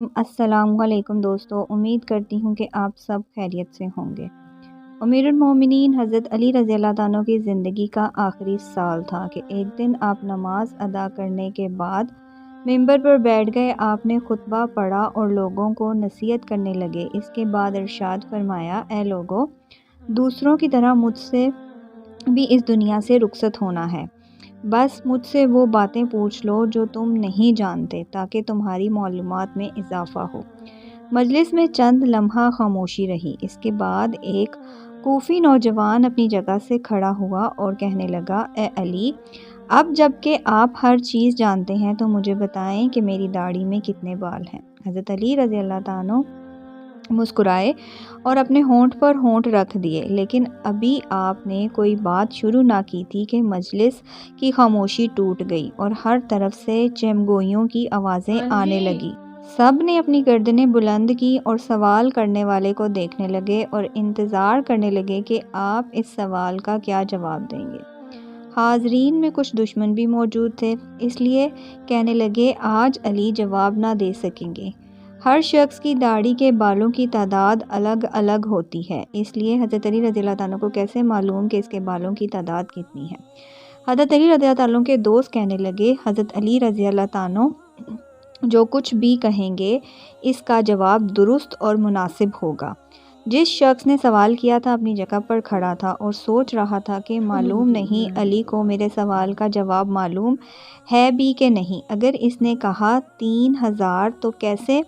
السلام علیکم دوستو، امید کرتی ہوں کہ آپ سب خیریت سے ہوں گے۔ امیر المومنین حضرت علی رضی اللہ عنہ کی زندگی کا آخری سال تھا کہ ایک دن آپ نماز ادا کرنے کے بعد ممبر پر بیٹھ گئے۔ آپ نے خطبہ پڑھا اور لوگوں کو نصیحت کرنے لگے۔ اس کے بعد ارشاد فرمایا، اے لوگو، دوسروں کی طرح مجھ سے بھی اس دنیا سے رخصت ہونا ہے۔ بس مجھ سے وہ باتیں پوچھ لو جو تم نہیں جانتے تاکہ تمہاری معلومات میں اضافہ ہو۔ مجلس میں چند لمحہ خاموشی رہی۔ اس کے بعد ایک کوفی نوجوان اپنی جگہ سے کھڑا ہوا اور کہنے لگا، اے علی، اب جب کہ آپ ہر چیز جانتے ہیں تو مجھے بتائیں کہ میری داڑھی میں کتنے بال ہیں۔ حضرت علی رضی اللہ عنہ مسکرائے اور اپنے ہونٹ پر ہونٹ رکھ دیے، لیکن ابھی آپ نے کوئی بات شروع نہ کی تھی کہ مجلس کی خاموشی ٹوٹ گئی اور ہر طرف سے چمگوئیوں کی آوازیں آنے لگیں۔ سب نے اپنی گردنیں بلند کی اور سوال کرنے والے کو دیکھنے لگے اور انتظار کرنے لگے کہ آپ اس سوال کا کیا جواب دیں گے۔ حاضرین میں کچھ دشمن بھی موجود تھے، اس لیے کہنے لگے، آج علی جواب نہ دے سکیں گے۔ ہر شخص کی داڑھی کے بالوں کی تعداد الگ الگ ہوتی ہے، اس لیے حضرت علی رضی اللہ عنہ کو کیسے معلوم کہ اس کے بالوں کی تعداد کتنی ہے؟ حضرت علی رضی اللہ عنہ کے دوست کہنے لگے، حضرت علی رضی اللہ عنہ جو کچھ بھی کہیں گے اس کا جواب درست اور مناسب ہوگا۔ جس شخص نے سوال کیا تھا اپنی جگہ پر کھڑا تھا اور سوچ رہا تھا کہ معلوم نہیں علی کو میرے سوال کا جواب معلوم ہے بھی کہ نہیں۔ اگر اس نے کہا 3000 تو کیسے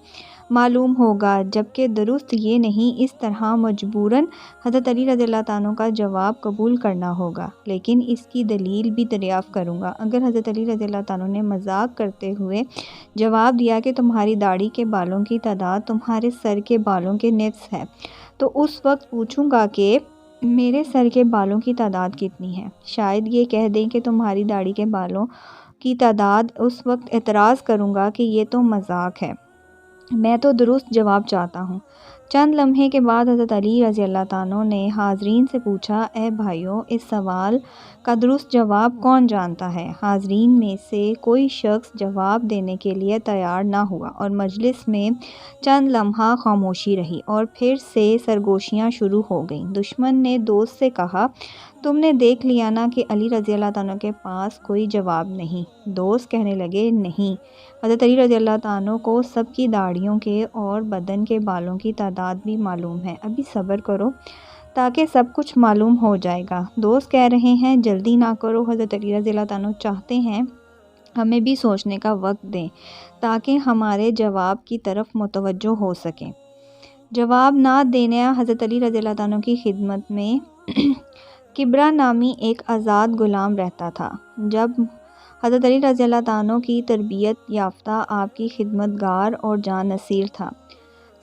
معلوم ہوگا، جبکہ درست یہ نہیں۔ اس طرح مجبوراً حضرت علی رضی اللہ عنہ کا جواب قبول کرنا ہوگا، لیکن اس کی دلیل بھی دریافت کروں گا۔ اگر حضرت علی رضی اللہ عنہ نے مذاق کرتے ہوئے جواب دیا کہ تمہاری داڑھی کے بالوں کی تعداد تمہارے سر کے بالوں کے نصف ہے، تو اس وقت پوچھوں گا کہ میرے سر کے بالوں کی تعداد کتنی ہے؟ شاید یہ کہہ دیں کہ تمہاری داڑھی کے بالوں کی تعداد، اس وقت اعتراض کروں گا کہ یہ تو مذاق ہے، میں تو درست جواب چاہتا ہوں۔ چند لمحے کے بعد حضرت علی رضی اللہ عنہ نے حاضرین سے پوچھا، اے بھائیو، اس سوال کا درست جواب کون جانتا ہے؟ حاضرین میں سے کوئی شخص جواب دینے کے لیے تیار نہ ہوا اور مجلس میں چند لمحہ خاموشی رہی اور پھر سے سرگوشیاں شروع ہو گئیں۔ دشمن نے دوست سے کہا، تم نے دیکھ لیا نا کہ علی رضی اللہ عنہ کے پاس کوئی جواب نہیں۔ دوست کہنے لگے، نہیں، حضرت علی رضی اللہ عنہ کو سب کی داڑھیوں کے اور بدن کے بالوں کی تعداد بھی معلوم ہے، ابھی صبر کرو تاکہ سب کچھ معلوم ہو جائے گا۔ دوست کہہ رہے ہیں، جلدی نہ کرو، حضرت علی رضی اللہ عنہ چاہتے ہیں ہمیں بھی سوچنے کا وقت دیں تاکہ ہمارے جواب کی طرف متوجہ ہو سکیں۔ جواب نہ دینا حضرت علی رضی اللہ عنہ کی خدمت میں کبرا نامی ایک آزاد غلام رہتا تھا۔ جب حضرت علی رضی اللہ عنہ کی تربیت یافتہ آپ کی خدمت گار اور جاں نثیر تھا۔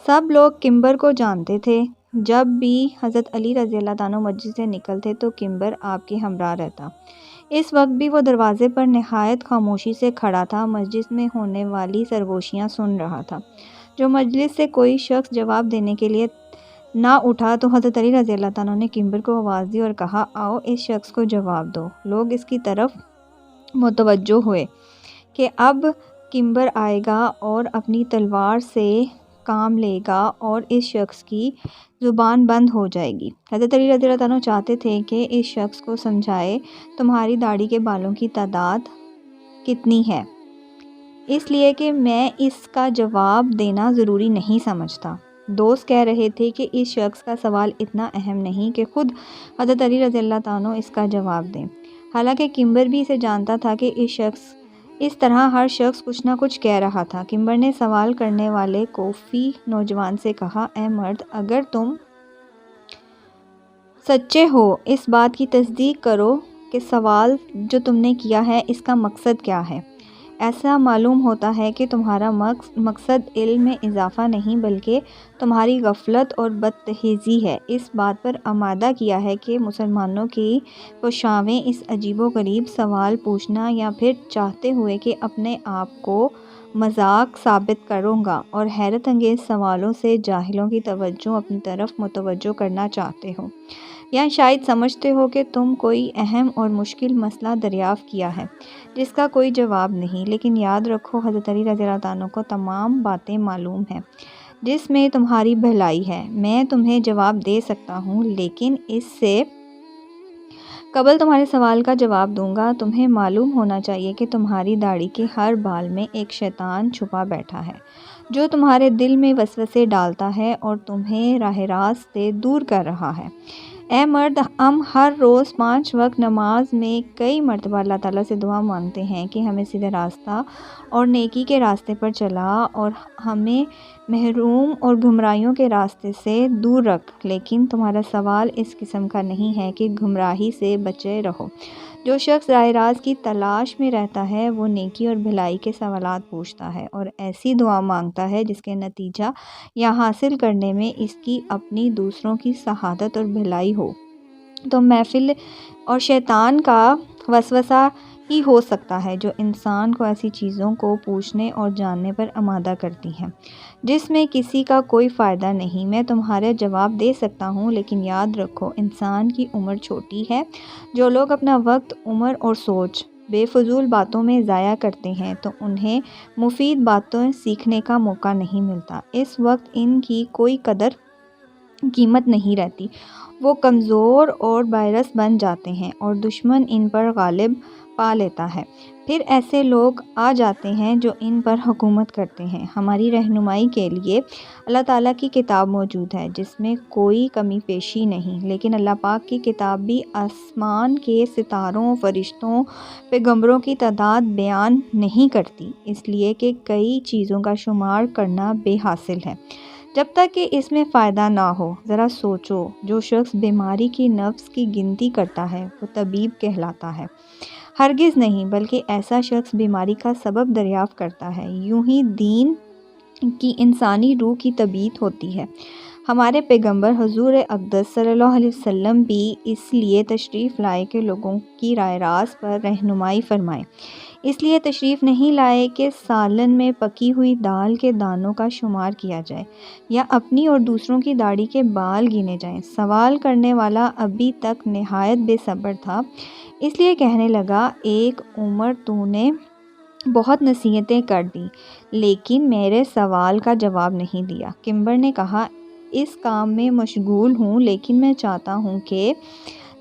سب لوگ کمبر کو جانتے تھے۔ جب بھی حضرت علی رضی اللہ عنہ مسجد سے نکلتے تو کمبر آپ کے ہمراہ رہتا۔ اس وقت بھی وہ دروازے پر نہایت خاموشی سے کھڑا تھا، مسجد میں ہونے والی سرگوشیاں سن رہا تھا۔ جو مجلس سے کوئی شخص جواب دینے کے لیے نہ اٹھا تو حضرت علی رضی اللہ عنہ نے کمبر کو آواز دی اور کہا، آؤ اس شخص کو جواب دو۔ لوگ اس کی طرف متوجہ ہوئے کہ اب کمبر آئے گا اور اپنی تلوار سے کام لے گا اور اس شخص کی زبان بند ہو جائے گی۔ حضرت علی رضی اللہ عنہ چاہتے تھے کہ اس شخص کو سمجھائے، تمہاری داڑھی کے بالوں کی تعداد کتنی ہے، اس لیے کہ میں اس کا جواب دینا ضروری نہیں سمجھتا۔ دوست کہہ رہے تھے کہ اس شخص کا سوال اتنا اہم نہیں کہ خود حضرت علی رضی اللہ عنہ اس کا جواب دیں۔ حالانکہ کمبر بھی اسے جانتا تھا کہ اس طرح ہر شخص کچھ نہ کچھ کہہ رہا تھا۔ کمبر نے سوال کرنے والے کوفی نوجوان سے کہا، اے مرد، اگر تم سچے ہو، اس بات کی تصدیق کرو کہ سوال جو تم نے کیا ہے اس کا مقصد کیا ہے۔ ایسا معلوم ہوتا ہے کہ تمہارا مقصد علم میں اضافہ نہیں بلکہ تمہاری غفلت اور بدتہذی ہے۔ اس بات پر آمادہ کیا ہے کہ مسلمانوں کی پوشاویں اس عجیب و غریب سوال پوچھنا، یا پھر چاہتے ہوئے کہ اپنے آپ کو مذاق ثابت کروں گا اور حیرت انگیز سوالوں سے جاہلوں کی توجہ اپنی طرف متوجہ کرنا چاہتے ہو۔ یا شاید سمجھتے ہو کہ تم کوئی اہم اور مشکل مسئلہ دریافت کیا ہے جس کا کوئی جواب نہیں، لیکن یاد رکھو حضرت علی رضی اللہ عنہ کو تمام باتیں معلوم ہیں جس میں تمہاری بھلائی ہے۔ میں تمہیں جواب دے سکتا ہوں، لیکن اس سے قبل تمہارے سوال کا جواب دوں گا۔ تمہیں معلوم ہونا چاہیے کہ تمہاری داڑھی کے ہر بال میں ایک شیطان چھپا بیٹھا ہے جو تمہارے دل میں وسوسے ڈالتا ہے اور تمہیں راہ راست سے دور کر رہا ہے۔ اے مرد، ہم ہر روز 5 وقت نماز میں کئی مرتبہ اللہ تعالیٰ سے دعا مانگتے ہیں کہ ہمیں سیدھے راستہ اور نیکی کے راستے پر چلا اور ہمیں محروم اور گمراہیوں کے راستے سے دور رکھ، لیکن تمہارا سوال اس قسم کا نہیں ہے کہ گمراہی سے بچے رہو۔ جو شخص راہ راست کی تلاش میں رہتا ہے وہ نیکی اور بھلائی کے سوالات پوچھتا ہے اور ایسی دعا مانگتا ہے جس کے نتیجہ یا حاصل کرنے میں اس کی اپنی دوسروں کی سعادت اور بھلائی ہو۔ تو محفل اور شیطان کا وسوسہ ہی ہو سکتا ہے جو انسان کو ایسی چیزوں کو پوچھنے اور جاننے پر آمادہ کرتی ہیں جس میں کسی کا کوئی فائدہ نہیں۔ میں تمہارے جواب دے سکتا ہوں، لیکن یاد رکھو انسان کی عمر چھوٹی ہے۔ جو لوگ اپنا وقت، عمر اور سوچ بے فضول باتوں میں ضائع کرتے ہیں تو انہیں مفید باتیں سیکھنے کا موقع نہیں ملتا۔ اس وقت ان کی کوئی قیمت نہیں رہتی، وہ کمزور اور بائرس بن جاتے ہیں اور دشمن ان پر غالب پا لیتا ہے۔ پھر ایسے لوگ آ جاتے ہیں جو ان پر حکومت کرتے ہیں۔ ہماری رہنمائی کے لیے اللہ تعالیٰ کی کتاب موجود ہے جس میں کوئی کمی پیشی نہیں، لیکن اللہ پاک کی کتاب بھی آسمان کے ستاروں، فرشتوں، پیغمبروں کی تعداد بیان نہیں کرتی، اس لیے کہ کئی چیزوں کا شمار کرنا بے حاصل ہے جب تک کہ اس میں فائدہ نہ ہو۔ ذرا سوچو، جو شخص بیماری کی نفس کی گنتی کرتا ہے وہ طبیب کہلاتا ہے؟ ہرگز نہیں، بلکہ ایسا شخص بیماری کا سبب دریافت کرتا ہے۔ یوں ہی دین کی انسانی روح کی طبیعت ہوتی ہے۔ ہمارے پیغمبر حضور اقدس صلی اللہ علیہ وسلم بھی اس لیے تشریف لائے کہ لوگوں کی راہ راست پر رہنمائی فرمائے۔ اس لیے تشریف نہیں لائے کہ سالن میں پکی ہوئی دال کے دانوں کا شمار کیا جائے یا اپنی اور دوسروں کی داڑھی کے بال گنے جائیں۔ سوال کرنے والا ابھی تک نہایت بے صبر تھا، اس لیے کہنے لگا، ایک عمر تو نے بہت نصیحتیں کر دیں لیکن میرے سوال کا جواب نہیں دیا۔ کمبر نے کہا، اس کام میں مشغول ہوں، لیکن میں چاہتا ہوں کہ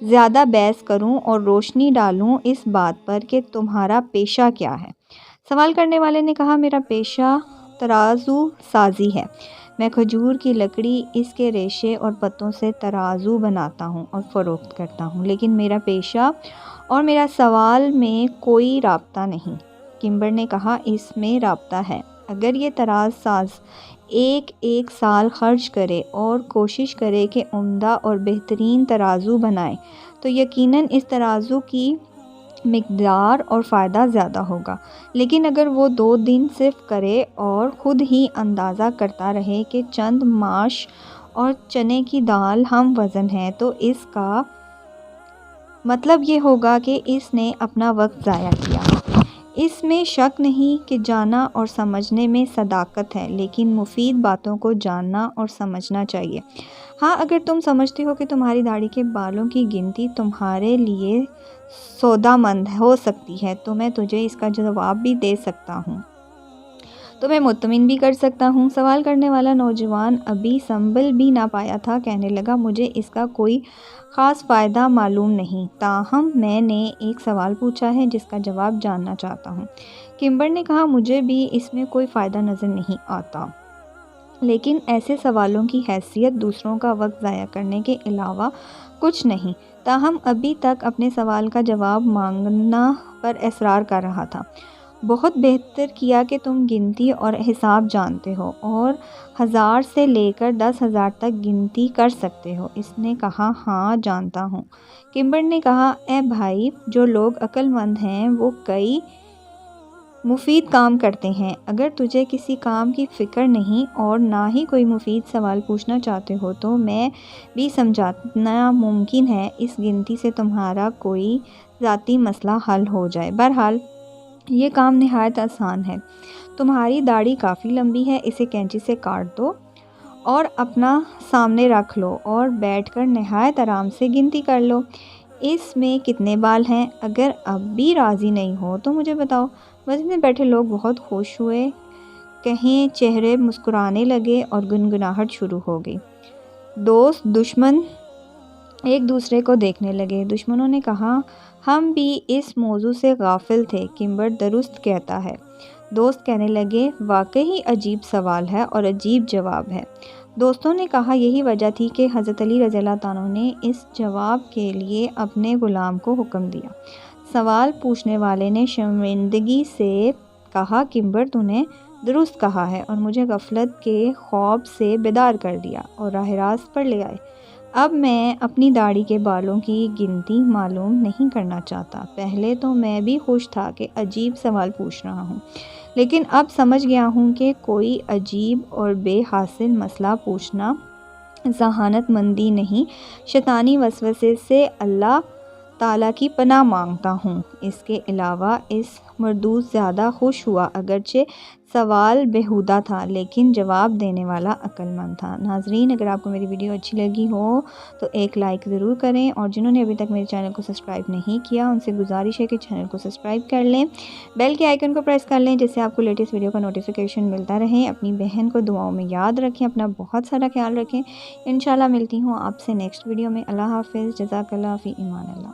زیادہ بحث کروں اور روشنی ڈالوں اس بات پر کہ تمہارا پیشہ کیا ہے۔ سوال کرنے والے نے کہا، میرا پیشہ ترازو سازی ہے۔ میں کھجور کی لکڑی، اس کے ریشے اور پتوں سے ترازو بناتا ہوں اور فروخت کرتا ہوں، لیکن میرا پیشہ اور میرا سوال میں کوئی رابطہ نہیں۔ کمبر نے کہا، اس میں رابطہ ہے۔ اگر یہ تراز ساز ایک سال خرچ کرے اور کوشش کرے کہ عمدہ اور بہترین ترازو بنائے تو یقیناً اس ترازو کی مقدار اور فائدہ زیادہ ہوگا، لیکن اگر وہ 2 دن صرف کرے اور خود ہی اندازہ کرتا رہے کہ چند ماش اور چنے کی دال ہم وزن ہے تو اس کا مطلب یہ ہوگا کہ اس نے اپنا وقت ضائع کیا۔ اس میں شک نہیں کہ جانا اور سمجھنے میں صداقت ہے، لیکن مفید باتوں کو جاننا اور سمجھنا چاہیے۔ ہاں، اگر تم سمجھتے ہو کہ تمہاری داڑھی کے بالوں کی گنتی تمہارے لیے سودا مند ہو سکتی ہے تو میں تجھے اس کا جواب بھی دے سکتا ہوں، تمہیں مطمئن بھی کر سکتا ہوں۔ سوال کرنے والا نوجوان ابھی سنبھل بھی نہ پایا تھا، کہنے لگا، مجھے اس کا کوئی خاص فائدہ معلوم نہیں، تاہم میں نے ایک سوال پوچھا ہے جس کا جواب جاننا چاہتا ہوں۔ کمبر نے کہا، مجھے بھی اس میں کوئی فائدہ نظر نہیں آتا، لیکن ایسے سوالوں کی حیثیت دوسروں کا وقت ضائع کرنے کے علاوہ کچھ نہیں۔ تاہم ابھی تک اپنے سوال کا جواب مانگنا پر اصرار کر رہا تھا۔ بہت بہتر کیا کہ تم گنتی اور حساب جانتے ہو اور 1000 سے لے کر 10,000 تک گنتی کر سکتے ہو۔ اس نے کہا، ہاں جانتا ہوں۔ کمبر نے کہا، اے بھائی، جو لوگ عقل مند ہیں وہ کئی مفید کام کرتے ہیں۔ اگر تجھے کسی کام کی فکر نہیں اور نہ ہی کوئی مفید سوال پوچھنا چاہتے ہو تو میں بھی سمجھنا ممکن ہے اس گنتی سے تمہارا کوئی ذاتی مسئلہ حل ہو جائے۔ بہرحال یہ کام نہایت آسان ہے۔ تمہاری داڑھی کافی لمبی ہے، اسے کینچی سے کاٹ دو اور اپنا سامنے رکھ لو اور بیٹھ کر نہایت آرام سے گنتی کر لو۔ اس میں کتنے بال ہیں؟ اگر اب بھی راضی نہیں ہو تو مجھے بتاؤ۔ مسجد میں بیٹھے لوگ بہت خوش ہوئے، کہیں چہرے مسکرانے لگے اور گنگناہٹ شروع ہو گئی۔ دوست دشمن ایک دوسرے کو دیکھنے لگے۔ دشمنوں نے کہا، ہم بھی اس موضوع سے غافل تھے، کمبر درست کہتا ہے۔ دوست کہنے لگے، واقعی عجیب سوال ہے اور عجیب جواب ہے۔ دوستوں نے کہا، یہی وجہ تھی کہ حضرت علی رضی اللہ عنہ نے اس جواب کے لیے اپنے غلام کو حکم دیا۔ سوال پوچھنے والے نے شرمندگی سے کہا، کمبر تو نے درست کہا ہے اور مجھے غفلت کے خواب سے بیدار کر دیا اور راہ راست پر لے آئے۔ اب میں اپنی داڑھی کے بالوں کی گنتی معلوم نہیں کرنا چاہتا۔ پہلے تو میں بھی خوش تھا کہ عجیب سوال پوچھ رہا ہوں، لیکن اب سمجھ گیا ہوں کہ کوئی عجیب اور بے حاصل مسئلہ پوچھنا ذہانت مندی نہیں، شیطانی وسوسے سے اللہ تعالیٰ کی پناہ مانگتا ہوں۔ اس کے علاوہ اس مردود زیادہ خوش ہوا، اگرچہ سوال بیہودہ تھا لیکن جواب دینے والا عقل مند تھا۔ ناظرین، اگر آپ کو میری ویڈیو اچھی لگی ہو تو ایک لائک ضرور کریں، اور جنہوں نے ابھی تک میرے چینل کو سبسکرائب نہیں کیا ان سے گزارش ہے کہ چینل کو سبسکرائب کر لیں، بیل کے آئیکن کو پریس کر لیں جس سے آپ کو لیٹسٹ ویڈیو کا نوٹیفیکیشن ملتا رہے۔ اپنی بہن کو دعاؤں میں یاد رکھیں، اپنا بہت سارا خیال رکھیں۔ انشاءاللہ ملتی ہوں آپ سے نیکسٹ ویڈیو میں۔ اللہ حافظ، جزاک اللہ، فی امان اللہ۔